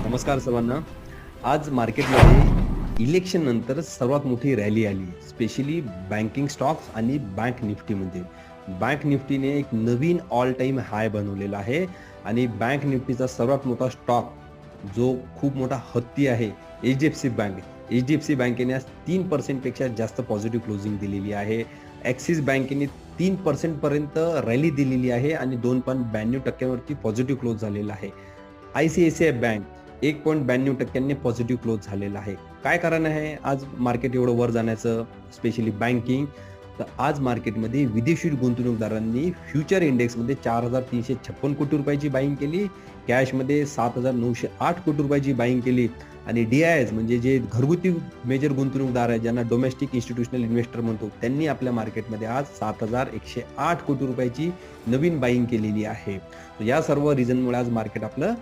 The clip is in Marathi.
नमस्कार सर्वांना. आज मार्केटमध्ये इलेक्शन नंतर सर्वात मोठी रॅली आली. स्पेशली बँकिंग स्टॉक्स आणि बँक निफ्टीमध्ये. बँक निफ्टीने एक नवीन ऑल टाईम हाय बनवलेला आहे आणि बँक निफ्टीचा सर्वात मोठा स्टॉक जो खूप मोठा हत्ती आहे, एच-डी-एफ-सी बँक. एच-डी-एफ-सी बँकेने आज 3% पेक्षा जास्त पॉझिटिव्ह क्लोजिंग दिलेली आहे. ॲक्सिस बँकेने 3% पर्यंत रॅली दिलेली आहे आणि 2.92% वरती पॉझिटिव्ह क्लोज झालेला आहे. आय-सी-आय-सी-आय बँक 1.92% पॉझिटिव्ह क्लोज झालेला आहे. काय कारण आहे आज मार्केट एवढं वर जाण्याचं, स्पेशली बँकिंग? तर आज मार्केटमध्ये विदेशी गुंतवणूकदारांनी फ्युचर इंडेक्समध्ये 4,356 कोटी रुपयाची बाईंग केली, कॅशमध्ये 7,908 कोटी रुपयाची बाईंग केली आणि डी-आय-एस म्हणजे जे घरगुती मेजर गुंतवणूकदार आहेत, ज्यांना डोमेस्टिक इन्स्टिट्यूशनल इन्व्हेस्टर म्हणतो, त्यांनी आपल्या मार्केटमध्ये आज 7,108 कोटी रुपयाची नवीन बाईंग केलेली आहे. या सर्व रिझनमुळे आज मार्केट आपलं